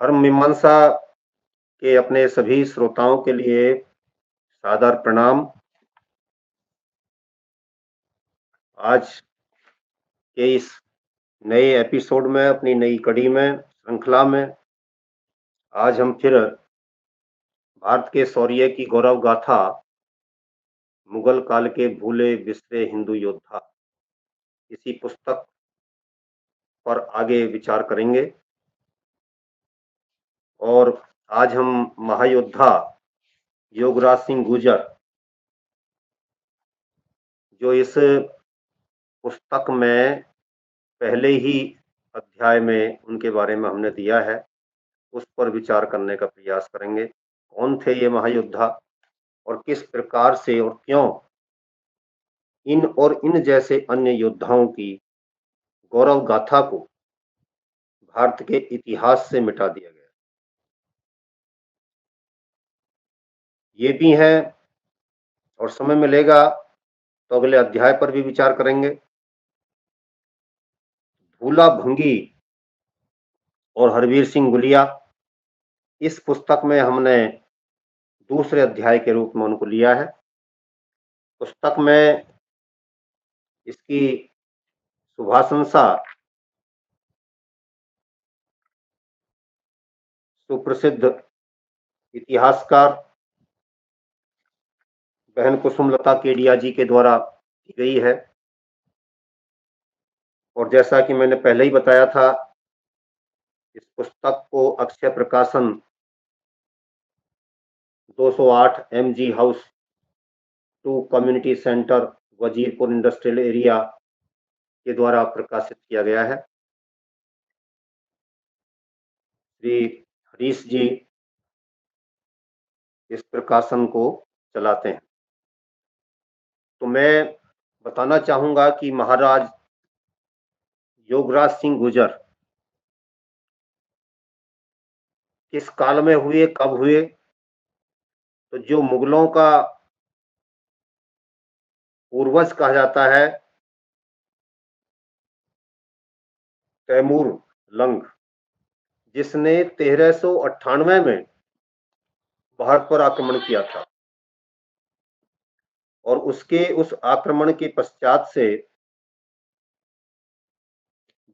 धर्म मीमांसा के अपने सभी श्रोताओं के लिए सादर प्रणाम। आज के इस नए एपिसोड में, अपनी नई कड़ी में, श्रृंखला में आज हम फिर भारत के शौर्य की गौरव गाथा, मुगल काल के भूले बिसरे हिंदू योद्धा, इसी पुस्तक पर आगे विचार करेंगे। और आज हम महायोद्धा योगराज सिंह गुर्जर, जो इस पुस्तक में पहले ही अध्याय में उनके बारे में हमने दिया है, उस पर विचार करने का प्रयास करेंगे। कौन थे ये महायोद्धा और किस प्रकार से और क्यों इन और इन जैसे अन्य योद्धाओं की गौरव गाथा को भारत के इतिहास से मिटा दिया गया। ये भी हैं, और समय मिलेगा तो अगले अध्याय पर भी विचार करेंगे। भूला भंगी और हरवीर सिंह गुलिया, इस पुस्तक में हमने दूसरे अध्याय के रूप में उनको लिया है। पुस्तक में इसकी शुभाशंसा सुप्रसिद्ध इतिहासकार बहन कुसुमलता केडिया जी के द्वारा की गई है। और जैसा कि मैंने पहले ही बताया था, इस पुस्तक को अक्षय प्रकाशन 208 MG house 2 community centre Wazirpur industrial area के द्वारा प्रकाशित किया गया है। श्री हरीश जी इस प्रकाशन को चलाते हैं। तो मैं बताना चाहूंगा कि महाराज योगराज सिंह गुर्जर किस काल में हुए, कब हुए। तो जो मुगलों का पूर्वज कहा जाता है, तैमूर लंग, जिसने 1398 में भारत पर आक्रमण किया था, और उसके उस आक्रमण के पश्चात से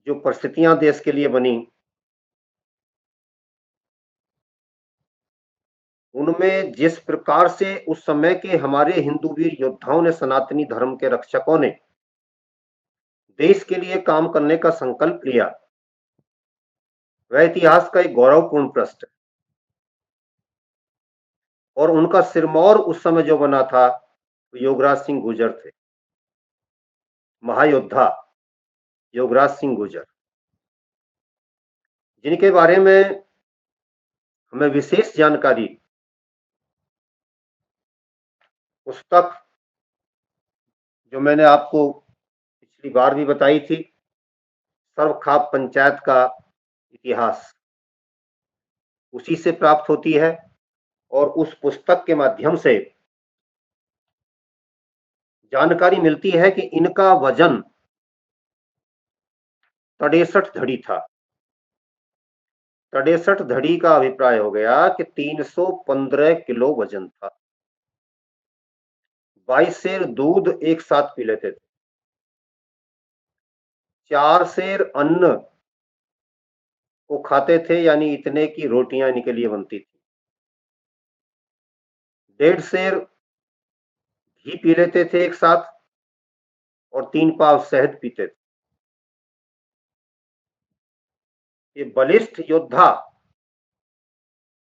जो परिस्थितियां देश के लिए बनी, उनमें जिस प्रकार से उस समय के हमारे हिंदू वीर योद्धाओं ने, सनातनी धर्म के रक्षकों ने देश के लिए काम करने का संकल्प लिया, वह इतिहास का एक गौरवपूर्ण पृष्ठ है। और उनका सिरमौर उस समय जो बना था, वो योगराज सिंह गुर्जर थे। महायोद्धा योगराज सिंह गुर्जर, जिनके बारे में हमें विशेष जानकारी पुस्तक, जो मैंने आपको पिछली बार भी बताई थी, सर्वखाप पंचायत का इतिहास, उसी से प्राप्त होती है। और उस पुस्तक के माध्यम से जानकारी मिलती है कि इनका वजन 63 धड़ी था। 63 धड़ी का अभिप्राय हो गया कि 315 किलो वजन था। 22 सेर दूध एक साथ पी लेते थे। 4 सेर अन्न को खाते थे, यानी इतने की रोटियां इनके लिए बनती थी। 1.5 सेर घी पी लेते थे एक साथ, और 3 पाव शहद पीते थे। ये बलिष्ठ योद्धा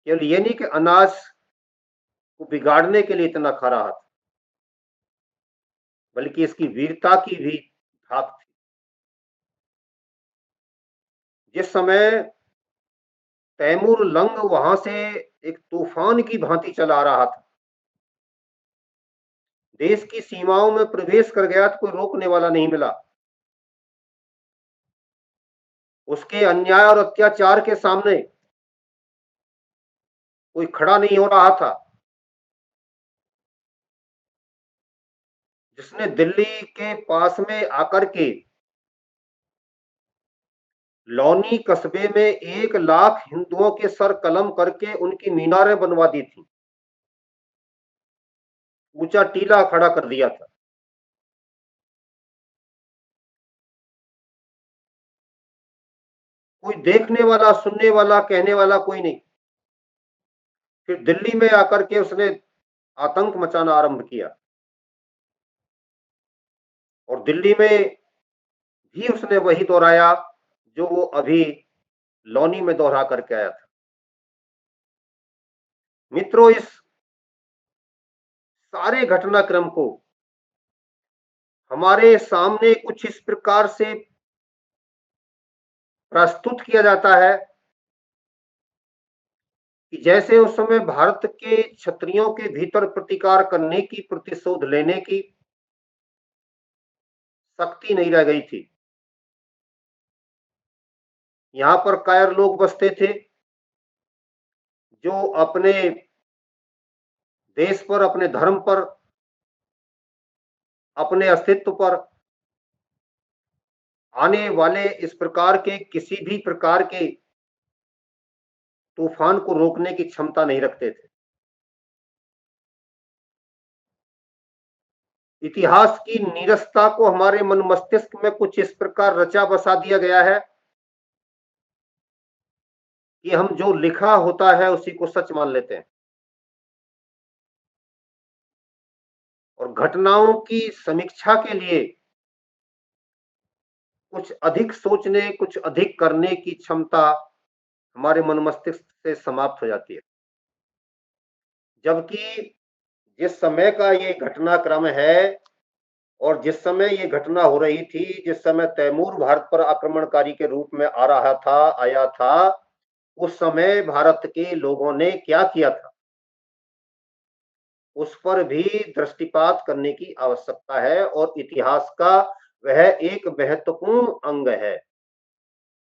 केवल ये नहीं कि अनाज को बिगाड़ने के लिए इतना खा रहा था, बल्कि इसकी वीरता की भी धाक थी। जिस समय तैमूर लंग वहां से एक तूफान की भांति चला रहा था, देश की सीमाओं में प्रवेश कर गया, तो कोई रोकने वाला नहीं मिला। उसके अन्याय और अत्याचार के सामने कोई खड़ा नहीं हो रहा था। जिसने दिल्ली के पास में आकर के लौनी कस्बे में 1 लाख हिंदुओं के सर कलम करके उनकी मीनारें बनवा दी थी, ऊंचा टीला खड़ा कर दिया था। कोई देखने वाला, सुनने वाला, कहने वाला कोई नहीं। फिर दिल्ली में आकर के उसने आतंक मचाना आरंभ किया, और दिल्ली में भी उसने वही दोहराया जो वो अभी लौनी में दोहरा करके आया था। मित्रों, इस सारे घटनाक्रम को हमारे सामने कुछ इस प्रकार से प्रस्तुत किया जाता है कि जैसे उस समय भारत के क्षत्रियों के भीतर प्रतिकार करने की, प्रतिशोध लेने की शक्ति नहीं रह गई थी। यहां पर कायर लोग बसते थे जो अपने देश पर, अपने धर्म पर, अपने अस्तित्व पर आने वाले इस प्रकार के किसी भी प्रकार के तूफान को रोकने की क्षमता नहीं रखते थे। इतिहास की नीरसता को हमारे मन मस्तिष्क में कुछ इस प्रकार रचा बसा दिया गया है कि हम जो लिखा होता है उसी को सच मान लेते हैं, और घटनाओं की समीक्षा के लिए कुछ अधिक सोचने, कुछ अधिक करने की क्षमता हमारे मन मस्तिष्क से समाप्त हो जाती है। जबकि जिस समय का ये घटनाक्रम है और जिस समय ये घटना हो रही थी, जिस समय तैमूर भारत पर आक्रमणकारी के रूप में आ रहा था, आया था, उस समय भारत के लोगों ने क्या किया था, उस पर भी दृष्टिपात करने की आवश्यकता है, और इतिहास का वह एक महत्वपूर्ण अंग है।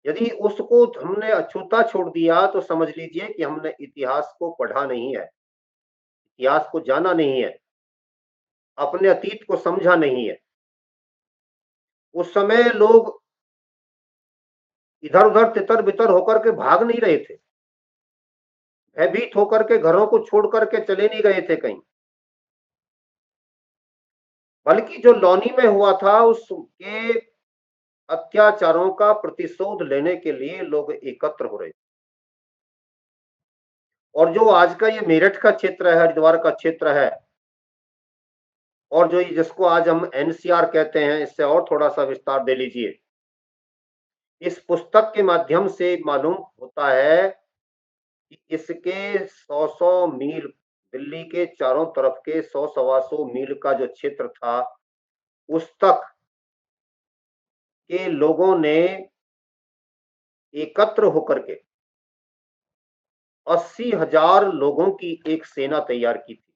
यदि उसको हमने अछूता छोड़ दिया तो समझ लीजिए कि हमने इतिहास को पढ़ा नहीं है, इतिहास को जाना नहीं है, अपने अतीत को समझा नहीं है। उस समय लोग इधर उधर तितर बितर होकर के भाग नहीं रहे थे, भयभीत होकर के घरों को छोड़ करके चले नहीं गए थे कहीं, बल्कि जो लौनी में हुआ था उसके अत्याचारों का प्रतिशोध लेने के लिए लोग एकत्र हो रहे थे। और जो आज का ये मेरठ का क्षेत्र है, हरिद्वार का क्षेत्र है, और जो जिसको आज हम एनसीआर कहते हैं, इससे और थोड़ा सा विस्तार दे लीजिए। इस पुस्तक के माध्यम से मालूम होता है कि इसके 100 मील, दिल्ली के चारों तरफ के 100 सवा 100 मील का जो क्षेत्र था, उस तक के लोगों ने एकत्र होकर के 80,000 लोगों की एक सेना तैयार की थी,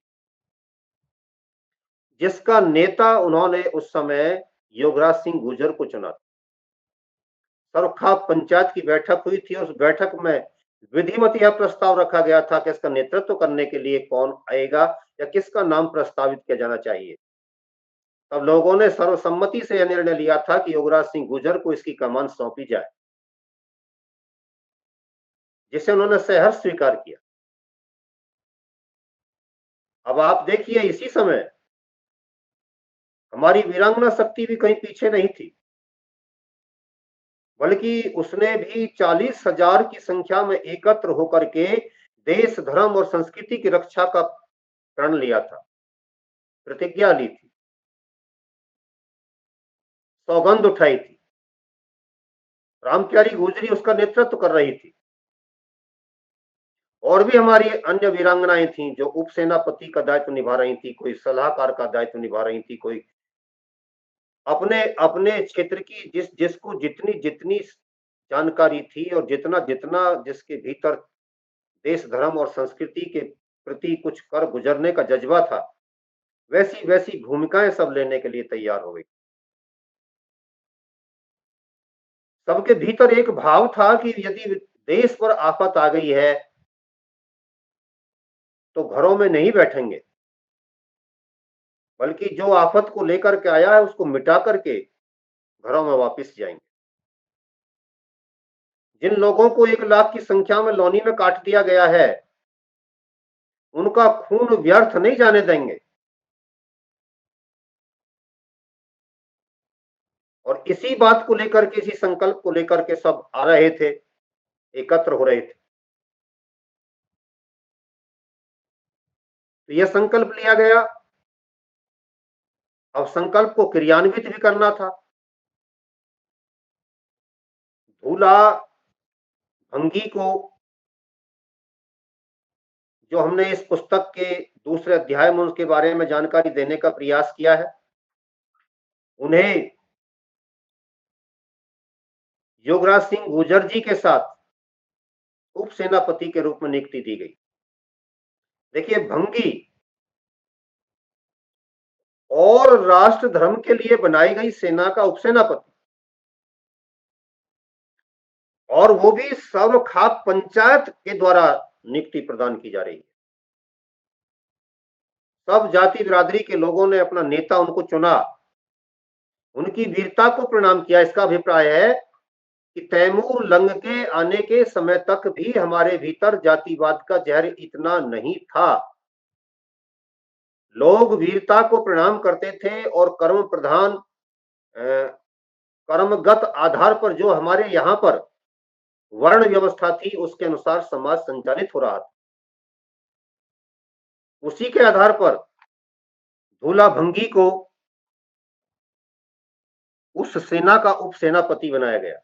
जिसका नेता उन्होंने उस समय योगराज सिंह गुर्जर को चुना था। सरखा पंचायत की बैठक हुई थी, उस बैठक में विधिमत यह प्रस्ताव रखा गया था कि इसका नेतृत्व करने के लिए कौन आएगा या किसका नाम प्रस्तावित किया जाना चाहिए। तब लोगों ने सर्वसम्मति से यह निर्णय लिया था कि योगराज सिंह गुर्जर को इसकी कमान सौंपी जाए, जिसे उन्होंने सहर्ष स्वीकार किया। अब आप देखिए, इसी समय हमारी वीरांगना शक्ति भी कहीं पीछे नहीं थी, बल्कि उसने भी 40,000 की संख्या में एकत्र होकर के देश, धर्म और संस्कृति की रक्षा का प्रण लिया था, प्रतिज्ञा ली थी, सौगंध उठाई थी। रामप्यारी गुजरी उसका नेतृत्व कर रही थी, और भी हमारी अन्य वीरांगनाएं थीं जो उप सेनापति का दायित्व निभा रही थी, कोई सलाहकार का दायित्व निभा रही थी, कोई अपने अपने क्षेत्र की जिसको जितनी जितनी जानकारी थी और जितना जितना जिसके भीतर देश, धर्म और संस्कृति के प्रति कुछ कर गुजरने का जज्बा था, वैसी वैसी भूमिकाएं सब लेने के लिए तैयार हो गई। सबके भीतर एक भाव था कि यदि देश पर आफत आ गई है तो घरों में नहीं बैठेंगे, बल्कि जो आफत को लेकर के आया है उसको मिटा करके घरों में वापस जाएंगे। जिन लोगों को 1 लाख की संख्या में लौनी में काट दिया गया है, उनका खून व्यर्थ नहीं जाने देंगे। और इसी बात को लेकर के, इसी संकल्प को लेकर के सब आ रहे थे, एकत्र हो रहे थे। तो यह संकल्प लिया गया। अब संकल्प को क्रियान्वित भी करना था। भूला भंगी को, जो हमने इस पुस्तक के दूसरे अध्याय में उसके बारे में जानकारी देने का प्रयास किया है, उन्हें योगराज सिंह गुर्जर जी के साथ उप सेनापति के रूप में नियुक्ति दी गई। देखिए, भंगी और राष्ट्र धर्म के लिए बनाई गई सेना का उपसेनापति, और वो भी सर्व खाप पंचायत के द्वारा नियुक्ति प्रदान की जा रही है। सब जाति बिरादरी के लोगों ने अपना नेता उनको चुना, उनकी वीरता को प्रणाम किया। इसका अभिप्राय है कि तैमूर लंग के आने के समय तक भी हमारे भीतर जातिवाद का जहर इतना नहीं था। लोग वीरता को प्रणाम करते थे और कर्म प्रधान कर्मगत आधार पर जो हमारे यहाँ पर वर्ण व्यवस्था थी, उसके अनुसार समाज संचालित हो रहा था। उसी के आधार पर भूला भंगी को उस सेना का उप सेनापति बनाया गया।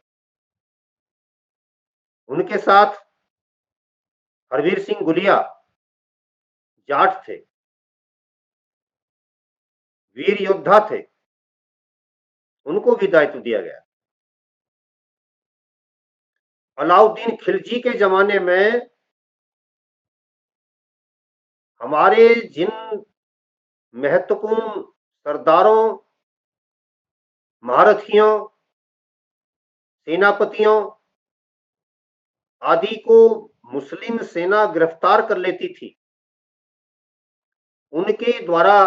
उनके साथ हरवीर सिंह गुलिया जाट थे, वीर योद्धा थे, उनको भी दायित्व दिया गया। अलाउद्दीन खिलजी के जमाने में हमारे जिन महत्वपूर्ण सरदारों, महारथियों, सेनापतियों आदि को मुस्लिम सेना गिरफ्तार कर लेती थी, उनके द्वारा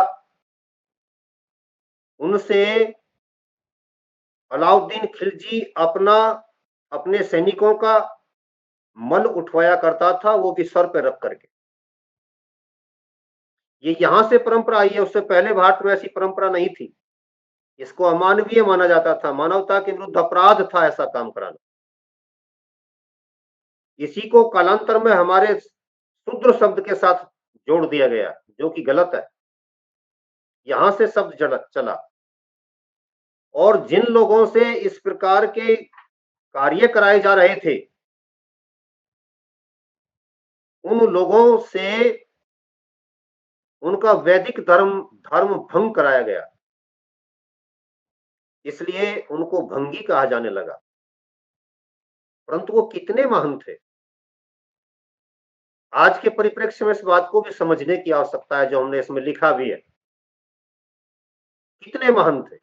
उनसे अलाउद्दीन खिलजी अपने सैनिकों का मल उठवाया करता था, वो भी सर पे रख करके। ये यहां से परंपरा आई है, उससे पहले भारत में ऐसी परंपरा नहीं थी। इसको अमानवीय माना जाता था, मानवता के विरुद्ध अपराध था ऐसा काम कराना। इसी को कालांतर में हमारे शूद्र शब्द के साथ जोड़ दिया गया, जो कि गलत है। यहां से शब्द चला, और जिन लोगों से इस प्रकार के कार्य कराए जा रहे थे, उन लोगों से उनका वैदिक धर्म भंग कराया गया, इसलिए उनको भंगी कहा जाने लगा। परंतु वो कितने महान थे, आज के परिप्रेक्ष्य में इस बात को भी समझने की आवश्यकता है, जो हमने इसमें लिखा भी है। कितने महान थे,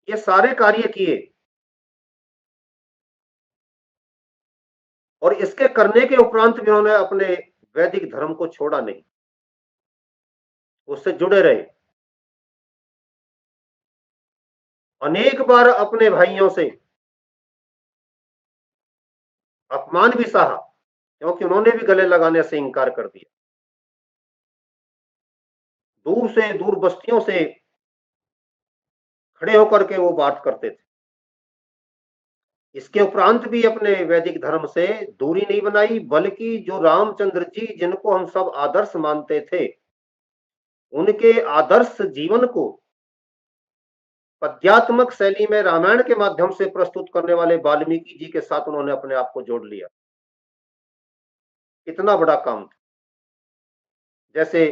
ये सारे कार्य किए, और इसके करने के उपरांत भी उन्होंने अपने वैदिक धर्म को छोड़ा नहीं, उससे जुड़े रहे। अनेक बार अपने भाइयों से अपमान भी सहा, क्योंकि उन्होंने भी गले लगाने से इनकार कर दिया। दूर से, दूर बस्तियों से खड़े होकर के वो बात करते थे। इसके उपरांत भी अपने वैदिक धर्म से दूरी नहीं बनाई, बल्कि जो रामचंद्र जी, जिनको हम सब आदर्श मानते थे, उनके आदर्श जीवन को पद्यात्मक शैली में रामायण के माध्यम से प्रस्तुत करने वाले वाल्मीकि जी के साथ उन्होंने अपने आप को जोड़ लिया। इतना बड़ा काम था। जैसे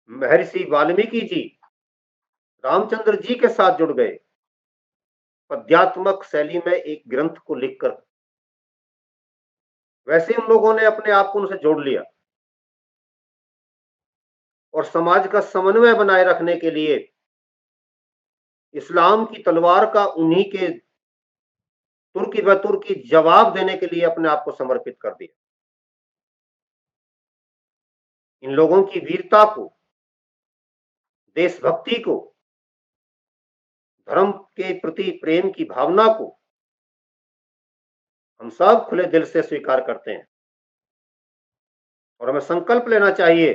महर्षि वाल्मीकि जी रामचंद्र जी के साथ जुड़ गए पद्यात्मक शैली में एक ग्रंथ को लिखकर, वैसे उन लोगों ने अपने आप को उनसे जोड़ लिया, और समाज का समन्वय बनाए रखने के लिए इस्लाम की तलवार का उन्हीं के तुर्की ब तुर्की जवाब देने के लिए अपने आप को समर्पित कर दिया। इन लोगों की वीरता को, देशभक्ति को, धर्म के प्रति प्रेम की भावना को हम सब खुले दिल से स्वीकार करते हैं और हमें संकल्प लेना चाहिए,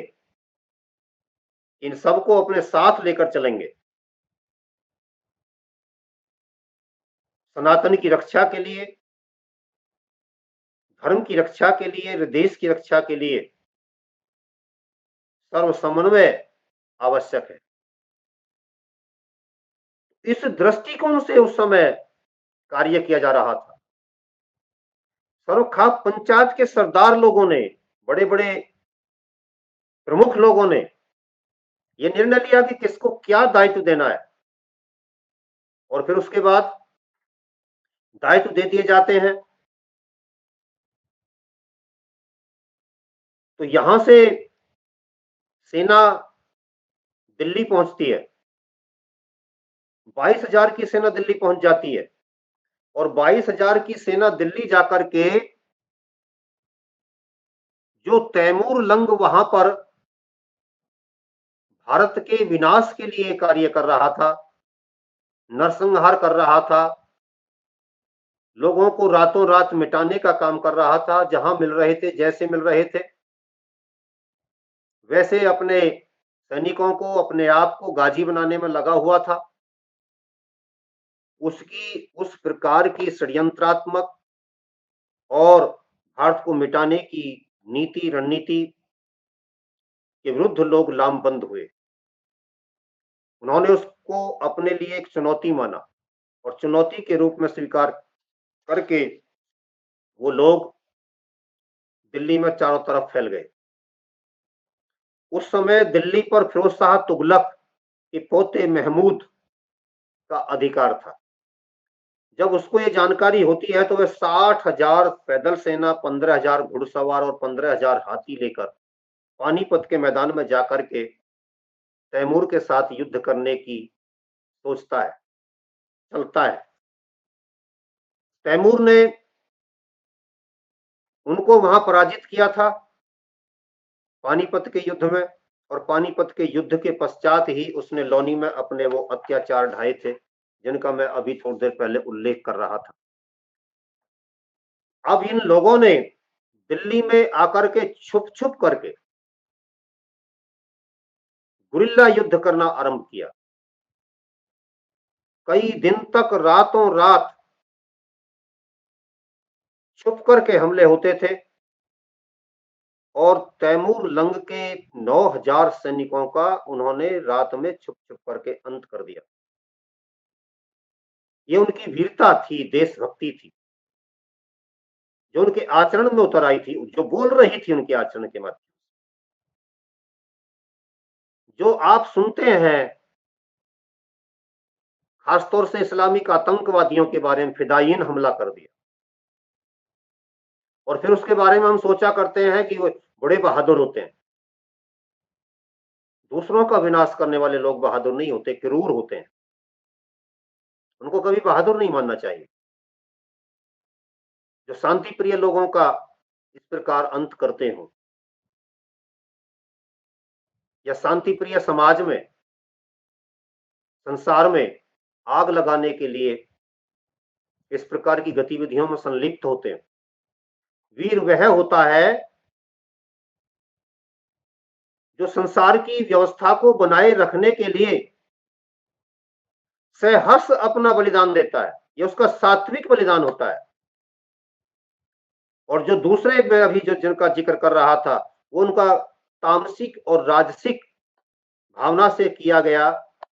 इन सबको अपने साथ लेकर चलेंगे। सनातन की रक्षा के लिए, धर्म की रक्षा के लिए, देश की रक्षा के लिए सर्व समन्वय आवश्यक है। इस दृष्टिकोण से उस समय कार्य किया जा रहा था। सरोखा पंचायत के सरदार लोगों ने, बड़े बड़े प्रमुख लोगों ने यह निर्णय लिया कि किसको क्या दायित्व देना है, और फिर उसके बाद दायित्व दे दिए जाते हैं। तो यहां से सेना दिल्ली पहुंचती है, 22,000 की सेना दिल्ली पहुंच जाती है, और 22,000 की सेना दिल्ली जाकर के जो तैमूर लंग वहां पर भारत के विनाश के लिए कार्य कर रहा था, नरसंहार कर रहा था, लोगों को रातों रात मिटाने का काम कर रहा था, जहां मिल रहे थे, जैसे मिल रहे थे, वैसे अपने सैनिकों को, अपने आप को गाजी बनाने में लगा हुआ था। उसकी उस प्रकार की षड्यंत्रात्मक और भारत को मिटाने की नीति, रणनीति के विरुद्ध लोग लामबंद हुए। उन्होंने उसको अपने लिए एक चुनौती माना और चुनौती के रूप में स्वीकार करके वो लोग दिल्ली में चारों तरफ फैल गए। उस समय दिल्ली पर फिरोज शाह तुगलक के पोते महमूद का अधिकार था। जब उसको ये जानकारी होती है तो वह 60,000 पैदल सेना, 15,000 घुड़सवार और 15,000 हाथी लेकर पानीपत के मैदान में जाकर के तैमूर के साथ युद्ध करने की सोचता है, चलता है। तैमूर ने उनको वहां पराजित किया था पानीपत के युद्ध में, और पानीपत के युद्ध के पश्चात ही उसने लौनी में अपने वो अत्याचार ढाए थे, जिनका मैं अभी थोड़ी देर पहले उल्लेख कर रहा था। अब इन लोगों ने दिल्ली में आकर के छुप छुप करके गुरिल्ला युद्ध करना आरंभ किया। कई दिन तक रातों रात छुप करके हमले होते थे और तैमूर लंग के 9,000 सैनिकों का उन्होंने रात में छुप छुप करके अंत कर दिया। ये उनकी वीरता थी, देशभक्ति थी, जो उनके आचरण में उतर आई थी, जो बोल रही थी उनके आचरण के माध्यम। जो आप सुनते हैं खासतौर से इस्लामिक आतंकवादियों के बारे में, फिदायीन हमला कर दिया, और फिर उसके बारे में हम सोचा करते हैं कि वो बड़े बहादुर होते हैं। दूसरों का विनाश करने वाले लोग बहादुर नहीं होते, क्रूर होते हैं। उनको कभी बहादुर नहीं मानना चाहिए। जो शांति प्रिय लोगों का इस प्रकार अंत करते हो, या शांति प्रिय समाज में, संसार में आग लगाने के लिए इस प्रकार की गतिविधियों में संलिप्त होते हैं, वीर वह होता है जो संसार की व्यवस्था को बनाए रखने के लिए सहर्ष अपना बलिदान देता है। यह उसका सात्विक बलिदान होता है। और जो दूसरे में अभी जो जिनका जिक्र कर रहा था, वो उनका तामसिक और राजसिक भावना से किया गया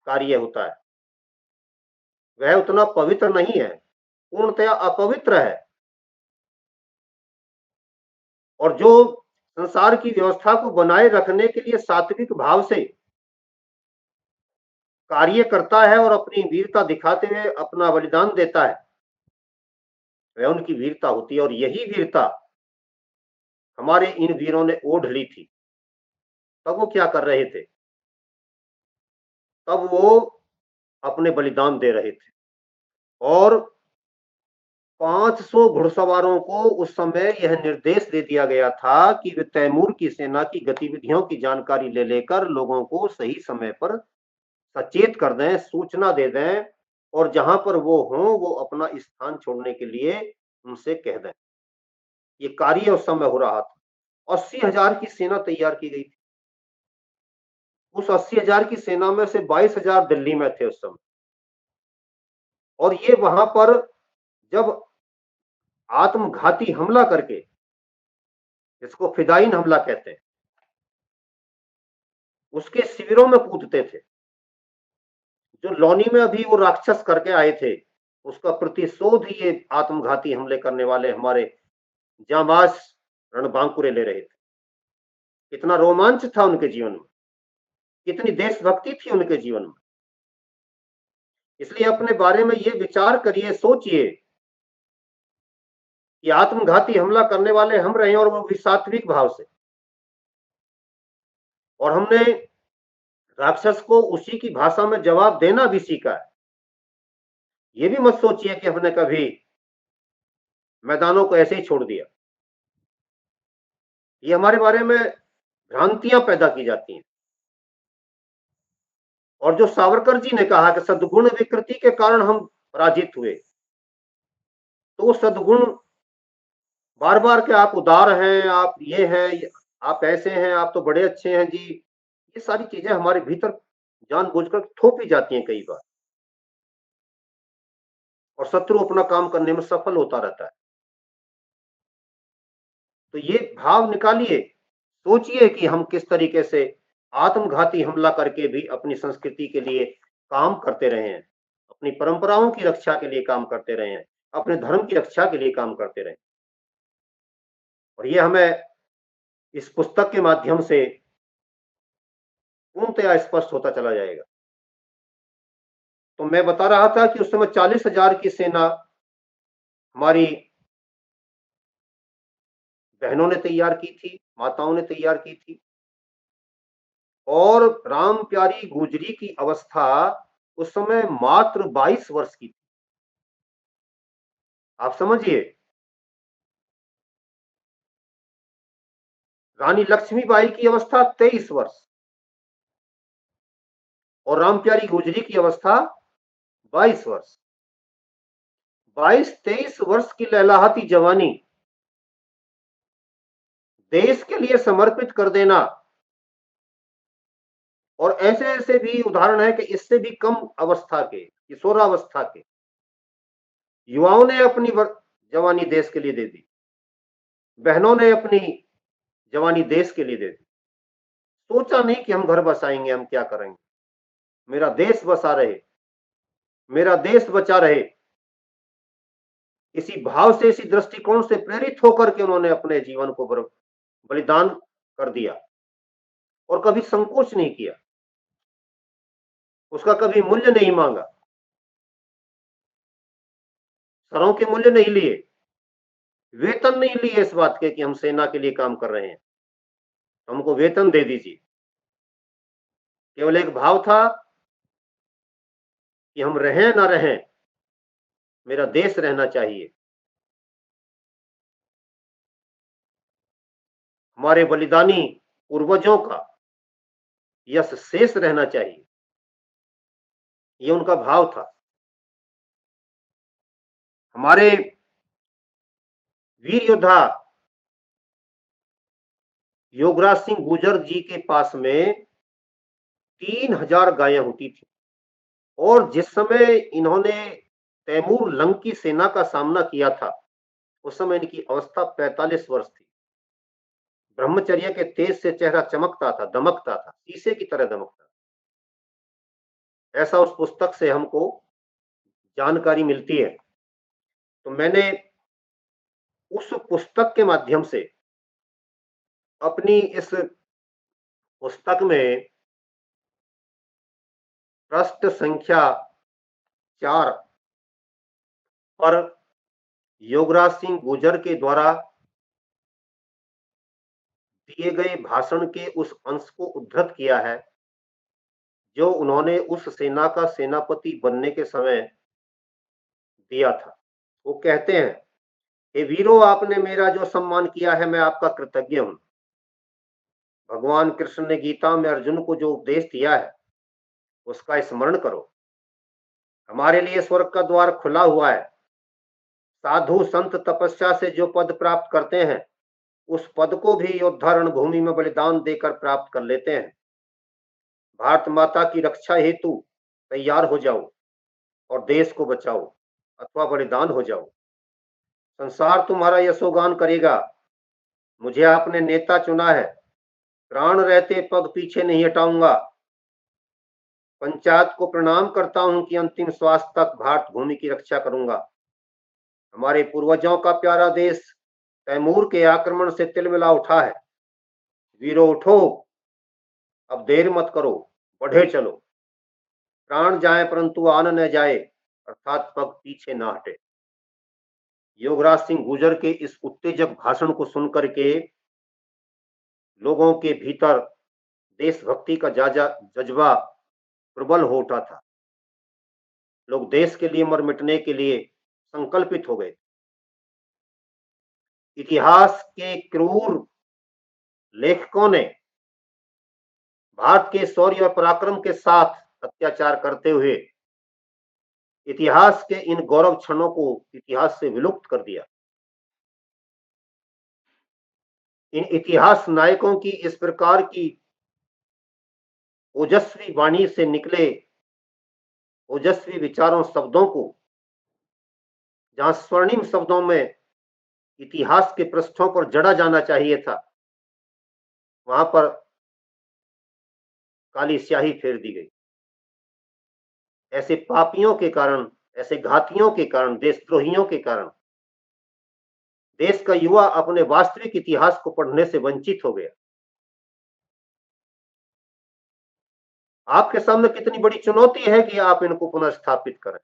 कार्य होता है। वह उतना पवित्र नहीं है, पूर्णतया अपवित्र है। और जो संसार की व्यवस्था को बनाए रखने के लिए सात्विक भाव से कार्य करता है और अपनी वीरता दिखाते हुए अपना बलिदान देता है, वह उनकी वीरता होती है। और यही वीरता हमारे इन वीरों ने ओढ़ ली थी। तब वो क्या कर रहे थे? तब वो अपने बलिदान दे रहे थे, और 500 घुड़सवारों को उस समय यह निर्देश दे दिया गया था कि वे तैमूर की सेना की गतिविधियों की जानकारी ले लेकर लोगों को सही समय पर सचेत कर दें, सूचना दे दें, और जहां पर वो हों वो अपना स्थान छोड़ने के लिए उनसे कह दें। ये कार्य उस समय हो रहा था। 80,000 की सेना तैयार की गई थी। उस 80,000 की सेना में से 22,000 दिल्ली में थे उस समय। और ये वहां पर जब आत्मघाती हमला करके, इसको फिदायीन हमला कहते हैं, उसके शिविरों में कूदते थे। जो लौनी में अभी वो राक्षस करके आए थे, उसका प्रतिशोध ये आत्मघाती हमले करने वाले हमारे जांबाज रणबांकुरे ले रहे थे। कितना रोमांच था उनके जीवन में, कितनी देशभक्ति थी उनके जीवन में। इसलिए अपने बारे में ये विचार करिए, सोचिए कि आत्मघाती हमला करने वाले हम रहे और वो भी सात्विक भाव से, और हमने राक्षस को उसी की भाषा में जवाब देना भी सीखा है। ये भी मत सोचिए कि हमने कभी मैदानों को ऐसे ही छोड़ दिया। ये हमारे बारे में भ्रांतियां पैदा की जाती हैं। और जो सावरकर जी ने कहा कि सद्गुण विकृति के कारण हम पराजित हुए, तो वो सद्गुण बार बार के आप उदार हैं, आप ये हैं, आप ऐसे हैं, आप तो बड़े अच्छे हैं जी, ये सारी चीजें हमारे भीतर जानबूझकर थोपी जाती हैं कई बार, और शत्रु अपना काम करने में सफल होता रहता है। तो ये भाव निकालिए, सोचिए कि हम किस तरीके से आत्मघाती हमला करके भी अपनी संस्कृति के लिए काम करते रहे हैं, अपनी परंपराओं की रक्षा के लिए काम करते रहे हैं, अपने धर्म की रक्षा के लिए काम करते रहे। और ये हमें इस पुस्तक के माध्यम से पूर्णतया स्पष्ट होता चला जाएगा। तो मैं बता रहा था कि उस समय 40,000 की सेना हमारी बहनों ने तैयार की थी, माताओं ने तैयार की थी, और राम प्यारी गुजरी की अवस्था उस समय मात्र 22 वर्ष की थी। आप समझिए, रानी लक्ष्मीबाई की अवस्था 23 वर्ष और राम प्यारी गुजरी की अवस्था 22 वर्ष। 22-23 वर्ष की लहलहाती जवानी देश के लिए समर्पित कर देना। और ऐसे ऐसे भी उदाहरण है कि इससे भी कम अवस्था के, किशोरावस्था के युवाओं ने अपनी जवानी देश के लिए दे दी, बहनों ने अपनी जवानी देश के लिए दे दी। सोचा नहीं कि हम घर बसाएंगे, हम क्या करेंगे, मेरा देश बसा रहे, मेरा देश बचा रहे। इसी भाव से, इसी दृष्टिकोण से प्रेरित होकर के उन्होंने अपने जीवन को बलिदान कर दिया और कभी संकोच नहीं किया, उसका कभी मूल्य नहीं मांगा, सरों के मूल्य नहीं लिए, वेतन नहीं लिए इस बात के कि हम सेना के लिए काम कर रहे हैं, हमको वेतन दे दीजिए। केवल एक भाव था कि हम रहें ना रहें, मेरा देश रहना चाहिए, हमारे बलिदानी पूर्वजों का यश शेष रहना चाहिए, ये उनका भाव था। हमारे वीर योद्धा योगराज सिंह गुर्जर जी के पास में 3,000 गायें होती थी, और जिस समय इन्होंने तैमूर लंग की सेना का सामना किया था, उस समय इनकी अवस्था 45 वर्ष थी। ब्रह्मचर्य के तेज से चेहरा चमकता था, दमकता था, शीशे की तरह दमकता था। ऐसा उस पुस्तक से हमको जानकारी मिलती है। तो मैंने उस पुस्तक के माध्यम से अपनी इस पुस्तक में पृष्ठ संख्या 4 पर योगराज सिंह गुर्जर के द्वारा दिए गए भाषण के उस अंश को उद्धृत किया है, जो उन्होंने उस सेना का सेनापति बनने के समय दिया था। वो कहते हैं, हे वीरों, आपने मेरा जो सम्मान किया है, मैं आपका कृतज्ञ हूं। भगवान कृष्ण ने गीता में अर्जुन को जो उपदेश दिया है, उसका स्मरण करो। हमारे लिए स्वर्ग का द्वार खुला हुआ है, साधु संत तपस्या से जो पद प्राप्त करते हैं, उस पद को भी योद्धा रणभूमि में बलिदान देकर प्राप्त कर लेते हैं। भारत माता की रक्षा हेतु तैयार हो जाओ और देश को बचाओ अथवा बलिदान हो जाओ। संसार तुम्हारा यशोगान करेगा। मुझे आपने नेता चुना है। प्राण रहते पग पीछे नहीं हटाऊंगा। पंचायत को प्रणाम करता हूं कि अंतिम श्वास तक भारत भूमि की रक्षा करूंगा। हमारे पूर्वजों का प्यारा देश तैमूर के आक्रमण से तिलमिला उठा है। वीरों उठो, अब देर मत करो, बढ़े चलो। प्राण जाए परंतु आन न जाए, अर्थात पग पीछे ना हटे। योगराज सिंह गुर्जर के इस उत्तेजक भाषण को सुनकर के लोगों के भीतर देशभक्ति का जज्बा प्रबल हो उठा था। लोग देश के लिए मर मिटने के लिए संकल्पित हो गए। इतिहास के क्रूर लेखकों ने भारत के शौर्य और पराक्रम के साथ अत्याचार करते हुए इतिहास के इन गौरव क्षणों को इतिहास से विलुप्त कर दिया। इन इतिहास नायकों की इस प्रकार की ओजस्वी वाणी से निकले ओजस्वी विचारों शब्दों को, जहां स्वर्णिम शब्दों में इतिहास के पृष्ठों पर जड़ा जाना चाहिए था, वहां पर काली स्याही फेर दी गई। ऐसे पापियों के कारण, ऐसे घातियों के कारण, देशद्रोहियों के कारण देश का युवा अपने वास्तविक इतिहास को पढ़ने से वंचित हो गया। आपके सामने कितनी बड़ी चुनौती है कि आप इनको पुनर्स्थापित करें।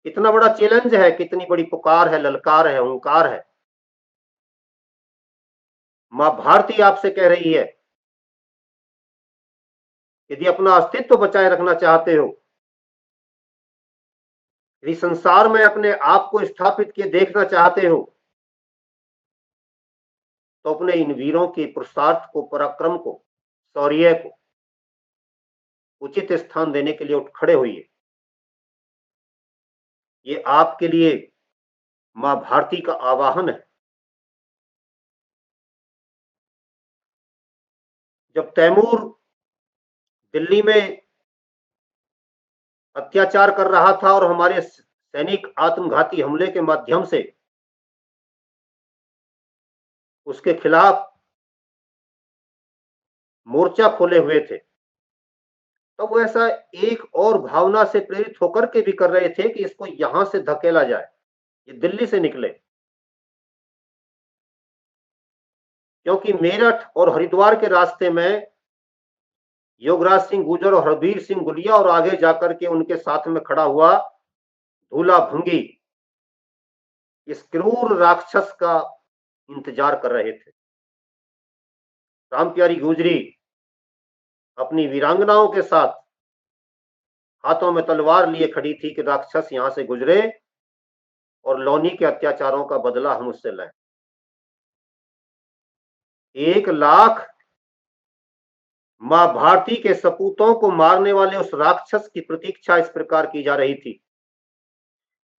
कितना बड़ा चैलेंज है, कितनी बड़ी पुकार है, ललकार है, हुंकार है। मां भारती आपसे कह रही है, यदि अपना अस्तित्व बचाए रखना चाहते हो, यदि संसार में अपने आप को स्थापित किए देखना चाहते हो, तो अपने इन वीरों के पुरुषार्थ को, पराक्रम को, शौर्य को उचित स्थान देने के लिए उठ खड़े होइए। ये आपके लिए मां भारती का आवाहन है। जब तैमूर दिल्ली में अत्याचार कर रहा था और हमारे सैनिक आत्मघाती हमले के माध्यम से उसके खिलाफ मोर्चा खोले हुए थे, तो वो ऐसा एक और भावना से प्रेरित होकर के भी कर रहे थे कि इसको यहां से धकेला जाए, ये दिल्ली से निकले। क्योंकि मेरठ और हरिद्वार के रास्ते में योगराज सिंह गुर्जर और हरबीर सिंह गुलिया और आगे जाकर के उनके साथ में खड़ा हुआ धूला भंगी इस क्रूर राक्षस का इंतजार कर रहे थे। रामप्यारी गुजरी अपनी वीरांगनाओं के साथ हाथों में तलवार लिए खड़ी थी कि राक्षस यहां से गुजरे और लौनी के अत्याचारों का बदला हम उससे लें। 1 लाख मां भारती के सपूतों को मारने वाले उस राक्षस की प्रतीक्षा इस प्रकार की जा रही थी।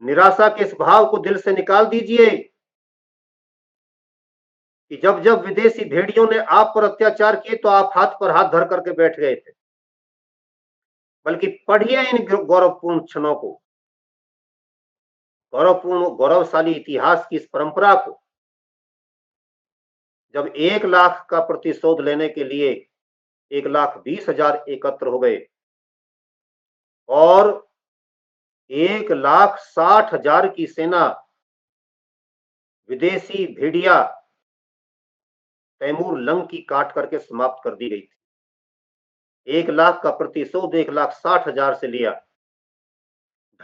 निराशा के इस भाव को दिल से निकाल दीजिए कि जब जब विदेशी भेड़ियों ने आप पर अत्याचार किए तो आप हाथ पर हाथ धर करके बैठ गए थे। बल्कि पढ़िए इन गौरवपूर्ण क्षणों को, गौरवपूर्ण गौरवशाली इतिहास की इस परंपरा को, जब 1 लाख का प्रतिशोध लेने के लिए 1,20,000 एकत्र हो गए और 1,60,000 की सेना विदेशी भेड़िया तैमूर लंग की काट करके समाप्त कर दी गई थी। 1 लाख का प्रतिशोध 1,60,000 से लिया।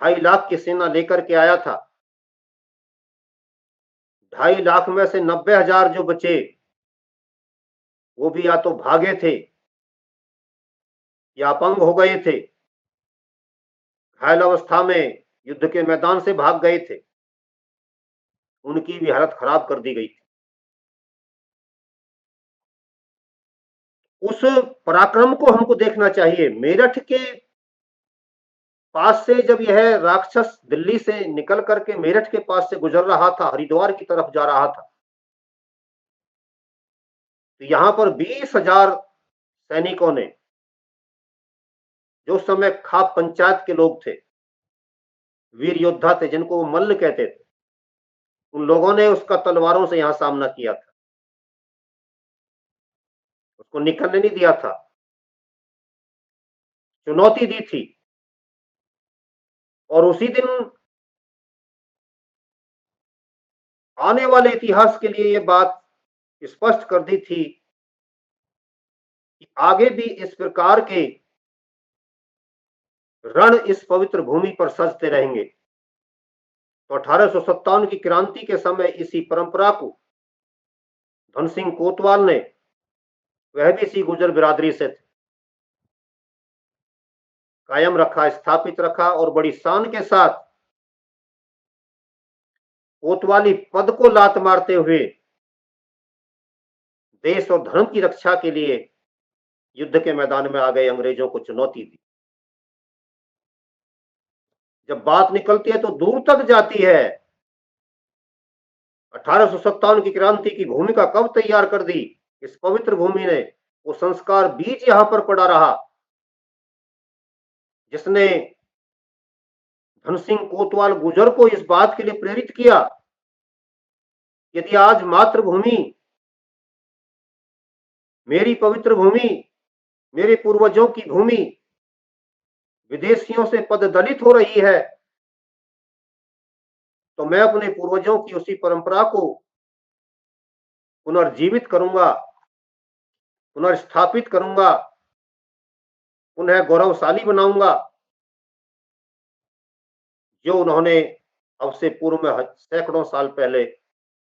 2.5 लाख की सेना लेकर के आया था। 2.5 लाख में से 90,000 जो बचे वो भी या तो भागे थे या अपंग हो गए थे, घायल अवस्था में युद्ध के मैदान से भाग गए थे। उनकी भी हालत खराब कर दी गई थी। उस पराक्रम को हमको देखना चाहिए। मेरठ के पास से जब यह राक्षस दिल्ली से निकल करके मेरठ के पास से गुजर रहा था, हरिद्वार की तरफ जा रहा था, तो यहां पर 20,000 सैनिकों ने, जो उस समय खाप पंचायत के लोग थे, वीर योद्धा थे, जिनको वो मल्ल कहते थे, उन लोगों ने उसका तलवारों से यहां सामना किया था, उसको निकलने नहीं दिया था, चुनौती दी थी। और उसी दिन आने वाले इतिहास के लिए यह बात स्पष्ट कर दी थी कि आगे भी इस प्रकार के रण इस पवित्र भूमि पर सजते रहेंगे। तो 1857 की क्रांति के समय इसी परंपरा को धन सिंह कोतवाल ने, वह भी इसी गुर्जर बिरादरी से थे, कायम रखा, स्थापित रखा और बड़ी शान के साथ कोतवाली पद को लात मारते हुए देश और धर्म की रक्षा के लिए युद्ध के मैदान में आ गए, अंग्रेजों को चुनौती दी। जब बात निकलती है तो दूर तक जाती है। 1857 की क्रांति की भूमिका कब तैयार कर दी इस पवित्र भूमि ने? वो संस्कार बीज यहां पर पड़ा रहा, जिसने धन सिंह कोतवाल गुर्जर को इस बात के लिए प्रेरित किया, यदि आज मातृभूमि, मेरी पवित्र भूमि, मेरे पूर्वजों की भूमि विदेशियों से पददलित हो रही है, तो मैं अपने पूर्वजों की उसी परंपरा को पुनर्जीवित करूंगा, पुनर्स्थापित करूंगा, उन्हें गौरवशाली बनाऊंगा, जो उन्होंने अब से पूर्व में सैकड़ों साल पहले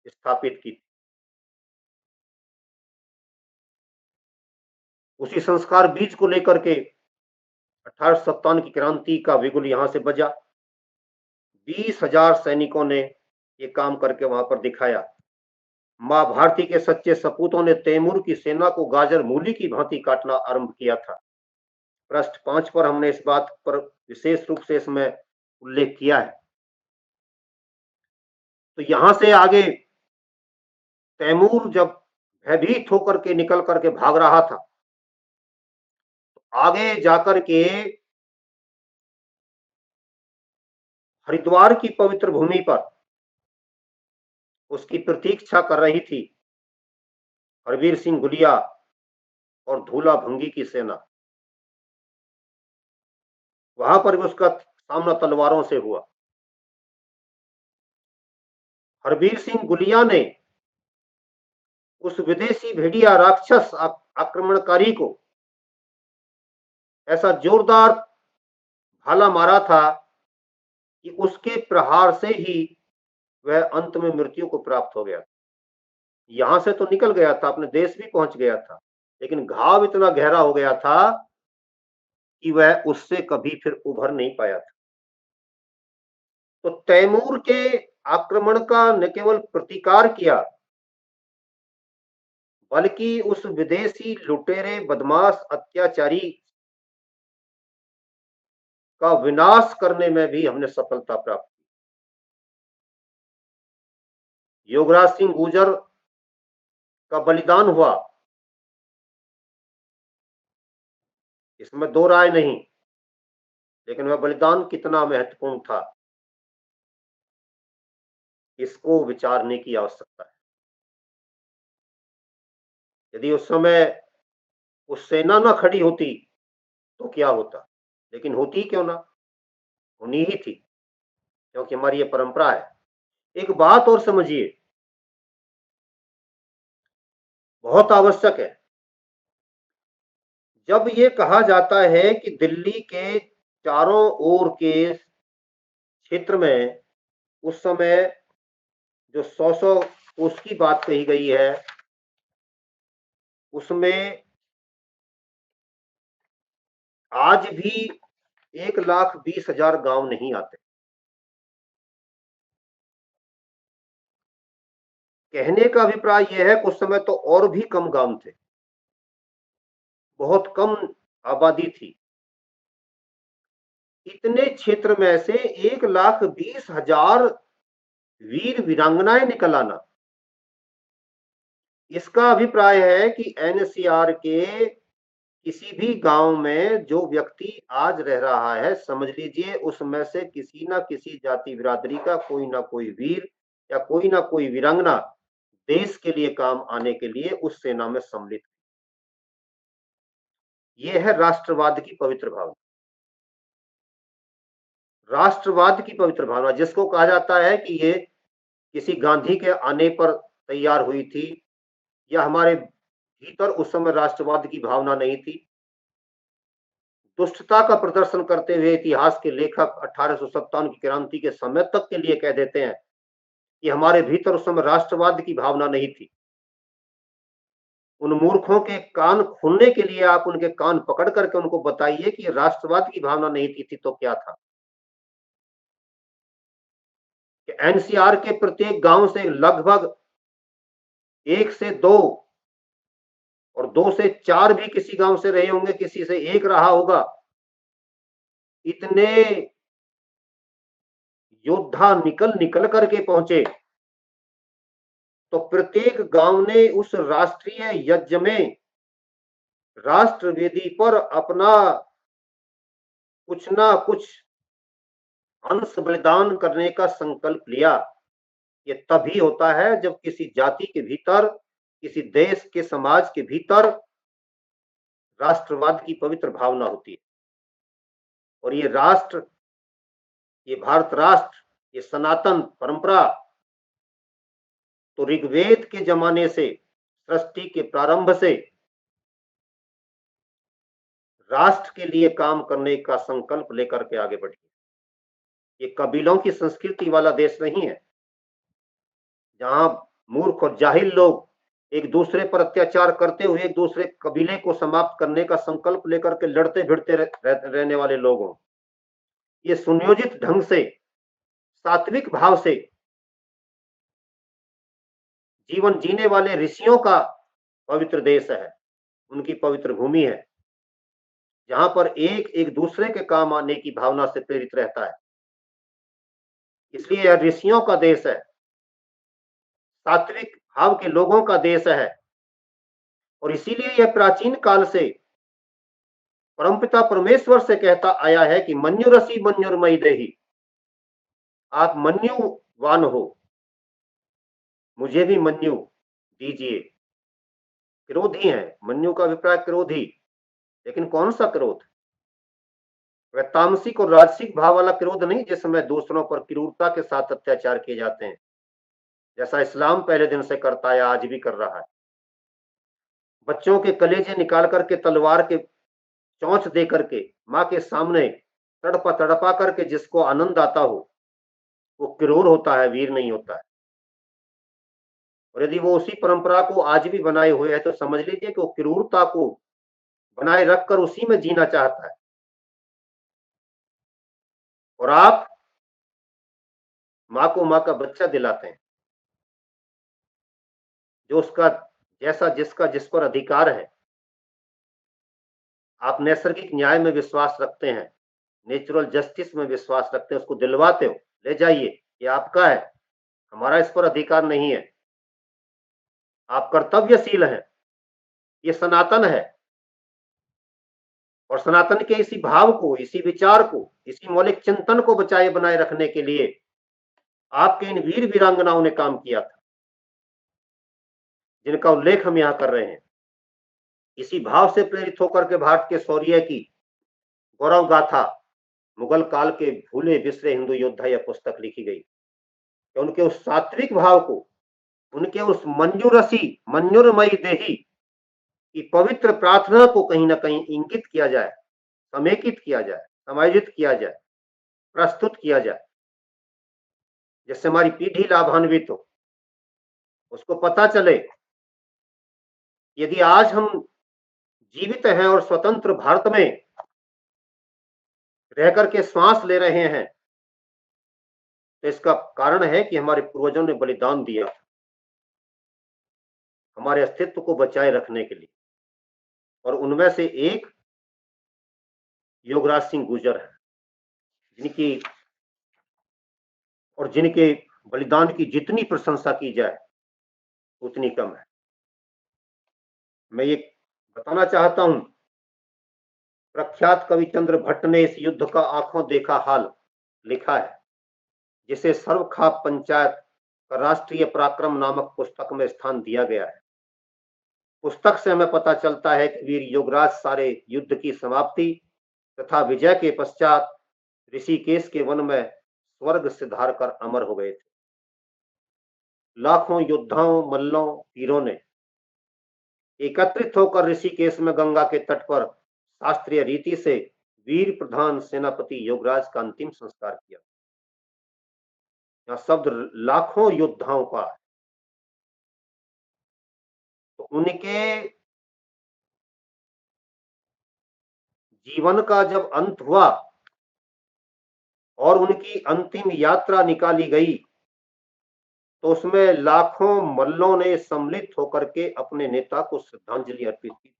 स्थापित की। उसी संस्कार बीज को लेकर के 1857 की क्रांति का बिगुल यहां से बजा। 20,000 सैनिकों ने ये काम करके वहां पर दिखाया। मां भारती के सच्चे सपूतों ने तैमूर की सेना को गाजर मूली की भांति काटना आरंभ किया था। पृष्ठ 5 पर हमने इस बात पर विशेष रूप से इसमें उल्लेख किया है। तो यहां से आगे तैमूर जब भयभीत होकर के निकल करके भाग रहा था, आगे जाकर के हरिद्वार की पवित्र भूमि पर उसकी प्रतीक्षा कर रही थी हरवीर सिंह गुलिया और धूला भंगी की सेना। वहां पर भी उसका सामना तलवारों से हुआ। हरवीर सिंह गुलिया ने उस विदेशी भेड़िया राक्षस आक्रमणकारी को ऐसा जोरदार भाला मारा था कि उसके प्रहार से ही वह अंत में मृत्यु को प्राप्त हो गया। यहां से तो निकल गया था, अपने देश भी पहुंच गया था, लेकिन घाव इतना गहरा हो गया था कि वह उससे कभी फिर उभर नहीं पाया था। तो तैमूर के आक्रमण का न केवल प्रतिकार किया, बल्कि उस विदेशी लुटेरे, बदमाश, अत्याचारी का विनाश करने में भी हमने सफलता प्राप्त की। योगराज सिंह गुर्जर का बलिदान हुआ, इसमें दो राय नहीं, लेकिन वह बलिदान कितना महत्वपूर्ण था, इसको विचारने की आवश्यकता है। यदि उस समय वो सेना न खड़ी होती तो क्या होता, लेकिन होती क्यों ना, होनी ही थी, क्योंकि हमारी ये परंपरा है। एक बात और समझिए, बहुत आवश्यक है। जब ये कहा जाता है कि दिल्ली के चारों ओर के क्षेत्र में उस समय जो 100 कोस की बात कही गई है, उसमें आज भी 1,20,000 गांव नहीं आते। कहने का अभिप्राय यह है कि उस समय तो और भी कम गांव थे, बहुत कम आबादी थी। इतने क्षेत्र में से 1,20,000 वीर वीरांगनाएं निकल आना। इसका अभिप्राय है कि एनसीआर के किसी भी गांव में जो व्यक्ति आज रह रहा है, समझ लीजिए उसमें से किसी ना किसी जाति बिरादरी का कोई ना कोई वीर या कोई ना कोई वीरांगना देश के लिए काम आने के लिए उस सेना में सम्मिलित। यह है राष्ट्रवाद की पवित्र भावना। राष्ट्रवाद की पवित्र भावना जिसको कहा जाता है कि ये किसी गांधी के आने पर तैयार हुई थी, या हमारे भीतर उस समय राष्ट्रवाद की भावना नहीं थी। दुष्टता का प्रदर्शन करते हुए इतिहास के लेखक 1857 की क्रांति के समय तक के लिए कह देते हैं कि हमारे भीतर उस समय राष्ट्रवाद की भावना नहीं थी। उन मूर्खों के कान खुलने के लिए आप उनके कान पकड़ करके उनको बताइए कि राष्ट्रवाद की भावना नहीं थी तो क्या था। कि एनसीआर के प्रत्येक गांव से लगभग 1 से 2 और 2 से 4 भी किसी गांव से रहे होंगे, किसी से 1 रहा होगा। इतने योद्धा निकल निकल करके पहुंचे, तो प्रत्येक गांव ने उस राष्ट्रीय यज्ञ में राष्ट्रवेदी पर अपना कुछ ना कुछ अंश बलिदान करने का संकल्प लिया। ये तभी होता है जब किसी जाति के भीतर, किसी देश के समाज के भीतर राष्ट्रवाद की पवित्र भावना होती है। और ये राष्ट्र, ये भारत राष्ट्र, ये सनातन परंपरा तो ऋग्वेद के जमाने से, सृष्टि के प्रारंभ से राष्ट्र के लिए काम करने का संकल्प लेकर के आगे बढ़ी। ये कबीलों की संस्कृति वाला देश नहीं है जहां मूर्ख और जाहिल लोग एक दूसरे पर अत्याचार करते हुए एक दूसरे कबीले को समाप्त करने का संकल्प लेकर के लड़ते भिड़ते रहने वाले लोग हों। ये सुनियोजित ढंग से, सात्विक भाव से जीवन जीने वाले ऋषियों का पवित्र देश है, उनकी पवित्र भूमि है, जहां पर एक एक दूसरे के काम आने की भावना से प्रेरित रहता है। इसलिए यह ऋषियों का देश है, सात्विक भाव के लोगों का देश है। और इसीलिए यह प्राचीन काल से परमपिता परमेश्वर से कहता आया है कि मन्युरसी मन्युरमयी देही, आप मन्युवान हो, मुझे भी मन्यु दीजिए। क्रोधी है, मन्यु का अभिप्राय क्रोधी, लेकिन कौन सा क्रोध? वह तामसिक और राजसिक भाव वाला क्रोध नहीं जिसमें दूसरों पर क्रूरता के साथ अत्याचार किए जाते हैं, जैसा इस्लाम पहले दिन से करता है, आज भी कर रहा है। बच्चों के कलेजे निकाल करके तलवार के चोंच दे करके माँ के सामने तड़पा तड़पा करके जिसको आनंद आता हो, वो क्रूर होता है, वीर नहीं होता है। और यदि वो उसी परंपरा को आज भी बनाए हुए है तो समझ लीजिए कि वो क्रूरता को बनाए रखकर उसी में जीना चाहता है। और आप माँ को माँ का बच्चा दिलाते हैं, जो उसका जैसा जिसका जिस पर अधिकार है। आप नैसर्गिक न्याय में विश्वास रखते हैं, नेचुरल जस्टिस में विश्वास रखते हैं, उसको दिलवाते हो, ले जाइए, ये आपका है, हमारा इस पर अधिकार नहीं है। आप कर्तव्यशील हैं, ये सनातन है। और सनातन के इसी भाव को, इसी विचार को, इसी मौलिक चिंतन को बचाए बनाए रखने के लिए आपके इन वीर वीरांगनाओं ने काम किया था, जिनका उल्लेख हम यहां कर रहे हैं। इसी भाव से प्रेरित होकर के भारत के शौर्य की गौरव गाथा मुगल काल के भूले बिसरे हिंदू योद्धा यह पुस्तक लिखी गई। कि उनके उस सात्विक भाव को, उनके उस मंजूरसी मंजूरमयी देही की पवित्र प्रार्थना को कहीं ना कहीं इंगित किया जाए, समेकित किया जाए, समायोजित किया जाए, प्रस्तुत किया जाए, जिससे हमारी पीढ़ी लाभान्वित हो, उसको पता चले यदि आज हम जीवित हैं और स्वतंत्र भारत में रह करके श्वास ले रहे हैं, तो इसका कारण है कि हमारे पूर्वजों ने बलिदान दिया हमारे अस्तित्व को बचाए रखने के लिए। और उनमें से एक योगराज सिंह गुर्जर है। जिनकी और जिनके बलिदान की जितनी प्रशंसा की जाए उतनी कम है। मैं ये बताना चाहता हूं, प्रख्यात कवि चंद्र भट्ट ने इस युद्ध का आंखों देखा हाल लिखा है, जिसे सर्वखाप पंचायत का राष्ट्रीय पराक्रम नामक पुस्तक में स्थान दिया गया है। पुस्तक से हमें पता चलता है कि वीर योगराज सारे युद्ध की समाप्ति तथा विजय के पश्चात ऋषिकेश के वन में स्वर्ग सिधार कर अमर हो गए थे। लाखों योद्धाओं, मल्लों, वीरों ने एकत्रित होकर ऋषिकेश में गंगा के तट पर शास्त्रीय रीति से वीर प्रधान सेनापति योगराज का अंतिम संस्कार किया। यहाँ शब्द लाखों योद्धाओं का है। तो उनके जीवन का जब अंत हुआ और उनकी अंतिम यात्रा निकाली गई, तो उसमें लाखों मल्लों ने सम्मिलित होकर के अपने नेता को श्रद्धांजलि अर्पित की।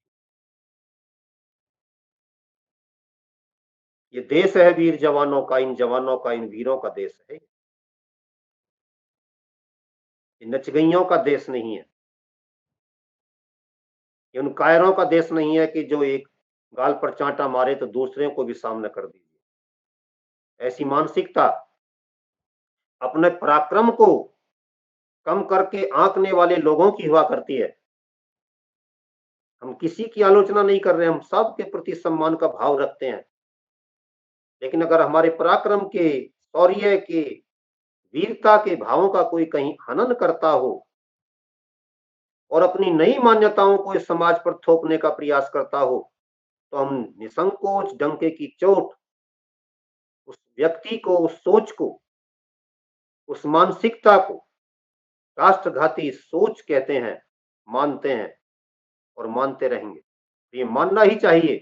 ये देश है वीर जवानों का, इन जवानों का, इन वीरों का देश है। ये नचगइयों का देश नहीं है, ये उन कायरों का देश नहीं है कि जो एक गाल पर चांटा मारे तो दूसरे को भी सामने कर दीजिए। ऐसी मानसिकता अपने पराक्रम को कम करके आंकने वाले लोगों की हुआ करती है। हम किसी की आलोचना नहीं कर रहे, हम सबके प्रति सम्मान का भाव रखते हैं, लेकिन अगर हमारे पराक्रम के, शौर्य के, वीरता के भावों का कोई कहीं हनन करता हो और अपनी नई मान्यताओं को इस समाज पर थोपने का प्रयास करता हो, तो हम निसंकोच डंके की चोट उस व्यक्ति को, उस सोच को, उस मानसिकता को राष्ट्रघाती सोच कहते हैं, मानते हैं और मानते रहेंगे। ये मानना ही चाहिए।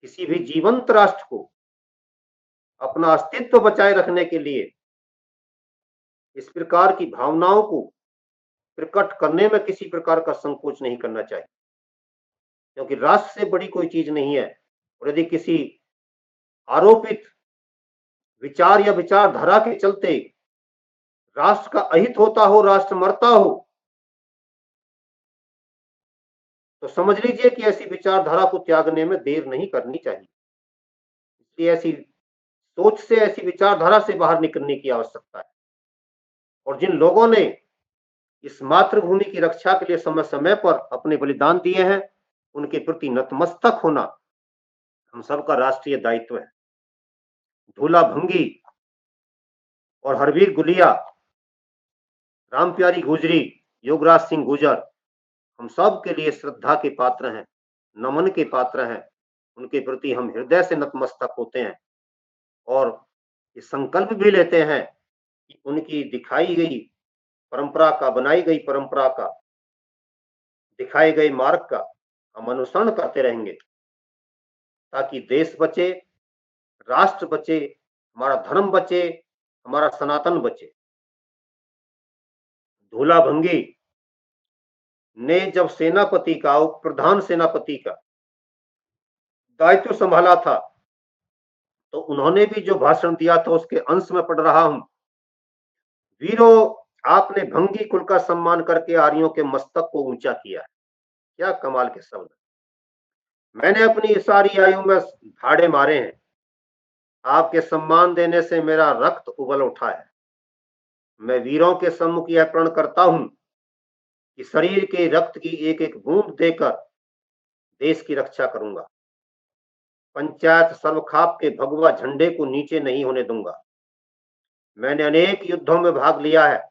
किसी भी जीवंत राष्ट्र को अपना अस्तित्व बचाए रखने के लिए इस प्रकार की भावनाओं को प्रकट करने में किसी प्रकार का संकोच नहीं करना चाहिए, क्योंकि राष्ट्र से बड़ी कोई चीज नहीं है। और यदि किसी आरोपित विचार या विचारधारा के चलते राष्ट्र का अहित होता हो, राष्ट्र मरता हो, तो समझ लीजिए कि ऐसी विचारधारा को त्यागने में देर नहीं करनी चाहिए। इसलिए ऐसी सोच से, ऐसी विचारधारा से बाहर निकलने की आवश्यकता है। और जिन लोगों ने इस मातृभूमि की रक्षा के लिए समय समय पर अपने बलिदान दिए हैं, उनके प्रति नतमस्तक होना हम सबका राष्ट्रीय दायित्व है। धूला भंगी और हरवीर गुलिया, रामप्यारी गुजरी, योगराज सिंह गुजर हम सब के लिए श्रद्धा के पात्र हैं, नमन के पात्र हैं। उनके प्रति हम हृदय से नतमस्तक होते हैं और ये संकल्प भी लेते हैं कि उनकी दिखाई गई परंपरा का, बनाई गई परंपरा का, दिखाए गए मार्ग का हम अनुसरण करते रहेंगे, ताकि देश बचे, राष्ट्र बचे, हमारा धर्म बचे, हमारा सनातन बचे। धूला भंगी ने जब सेनापति का, उप प्रधान सेनापति का दायित्व संभाला था, तो उन्होंने भी जो भाषण दिया था उसके अंश में पढ़ रहा हूं। वीरों, आपने भंगी कुल का सम्मान करके आर्यों के मस्तक को ऊंचा किया है। क्या कमाल के शब्द। मैंने अपनी सारी आयु में भाड़े मारे हैं, आपके सम्मान देने से मेरा रक्त उबल उठा है। मैं वीरों के सम्मुख यह प्रण करता हूं कि शरीर के रक्त की एक एक बूंद देकर देश की रक्षा करूंगा। पंचायत सर्वखाप के भगवा झंडे को नीचे नहीं होने दूंगा। मैंने अनेक युद्धों में भाग लिया है।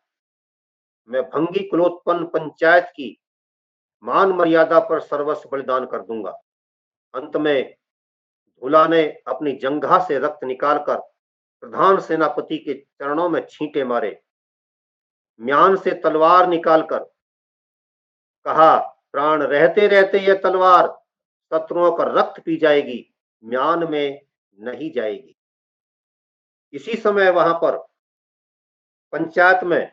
मैं भंगी कुलोत्पन्न पंचायत की मान मर्यादा पर सर्वस्व बलिदान कर दूंगा। अंत में धूला ने अपनी जंघा से रक्त निकालकर प्रधान सेनापति के चरणों में छींटे मारे। म्यान से तलवार निकालकर कहा, प्राण रहते रहते यह तलवार शत्रुओं का रक्त पी जाएगी, म्यान में नहीं जाएगी। इसी समय वहां पर पंचायत में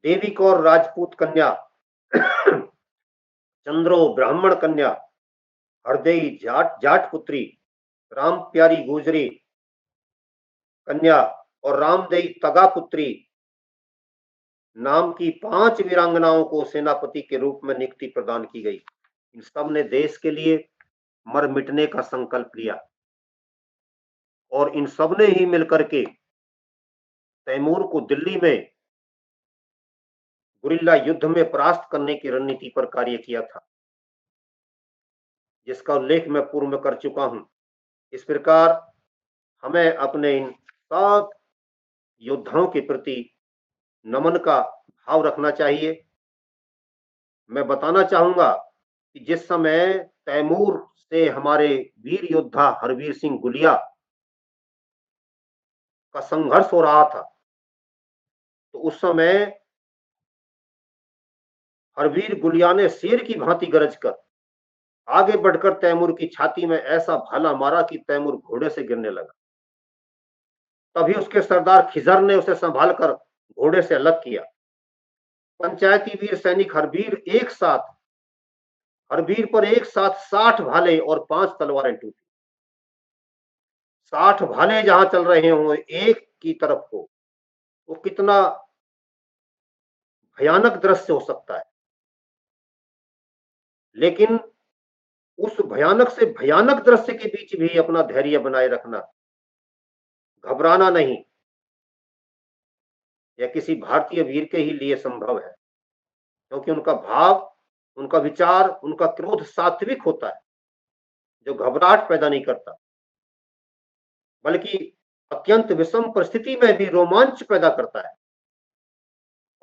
देवी कौर राजपूत कन्या, चंद्रो ब्राह्मण कन्या, हरदेई जाट पुत्री, राम प्यारी गुजरी कन्या और रामदेई तगापुत्री नाम की 5 वीरांगनाओं को सेनापति के रूप में नियुक्ति प्रदान की गई। इन सब ने देश के लिए मर मिटने का संकल्प लिया और इन सब ने ही मिलकर के तैमूर को दिल्ली में गुरिल्ला युद्ध में परास्त करने की रणनीति पर कार्य किया था, जिसका उल्लेख मैं पूर्व में कर चुका हूं। इस प्रकार हमें अपने इन सब योद्धाओं के प्रति नमन का भाव रखना चाहिए। मैं बताना चाहूंगा कि जिस समय तैमूर से हमारे वीर योद्धा हरवीर सिंह गुलिया का संघर्ष हो रहा था, तो उस समय हरवीर गुलिया ने शेर की भांति गरज कर आगे बढ़कर तैमूर की छाती में ऐसा भाला मारा कि तैमूर घोड़े से गिरने लगा। तभी उसके सरदार खिजर ने उसे संभाल कर घोड़े से अलग किया। पंचायती वीर सैनिक हरवीर पर एक साथ 60 भाले और 5 तलवारें टूटी। 60 भाले जहां चल रहे हों एक की तरफ हो, वो कितना भयानक दृश्य हो सकता है। लेकिन उस भयानक से भयानक दृश्य के बीच भी अपना धैर्य बनाए रखना, घबराना नहीं, यह किसी भारतीय वीर के ही लिए संभव है, क्योंकि उनका भाव, उनका विचार, उनका क्रोध सात्विक होता है, जो घबराहट पैदा नहीं करता, बल्कि अत्यंत विषम परिस्थिति में भी रोमांच पैदा करता है।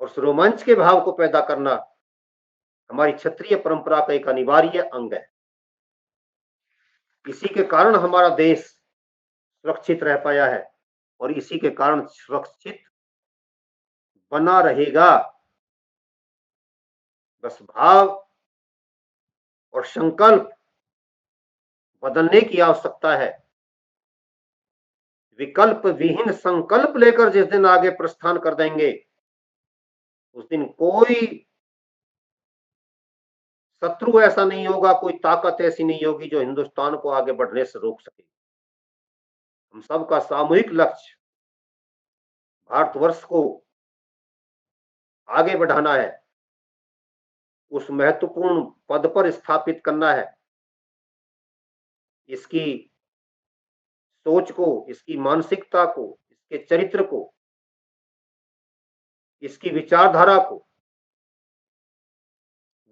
और उस रोमांच के भाव को पैदा करना हमारी क्षत्रिय परंपरा का एक अनिवार्य अंग है। इसी के कारण हमारा देश सुरक्षित रह पाया है और इसी के कारण सुरक्षित बना रहेगा। बस भाव और संकल्प बदलने की आवश्यकता है। विकल्प विहीन संकल्प लेकर जिस दिन आगे प्रस्थान कर देंगे, उस दिन कोई शत्रु ऐसा नहीं होगा, कोई ताकत ऐसी नहीं होगी जो हिंदुस्तान को आगे बढ़ने से रोक सके। हम सबका सामूहिक लक्ष्य भारतवर्ष को आगे बढ़ाना है, उस महत्वपूर्ण पद पर स्थापित करना है। इसकी सोच को, इसकी मानसिकता को, इसके चरित्र को, इसकी विचारधारा को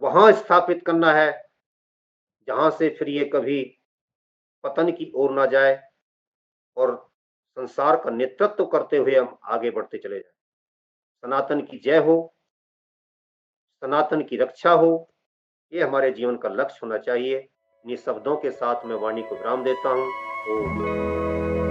वहां स्थापित करना है जहां से फिर ये कभी पतन की ओर ना जाए और संसार का नेतृत्व करते हुए हम आगे बढ़ते चले जाएं। सनातन की जय हो, सनातन की रक्षा हो, ये हमारे जीवन का लक्ष्य होना चाहिए। इन्हीं शब्दों के साथ मैं वाणी को विराम देता हूं।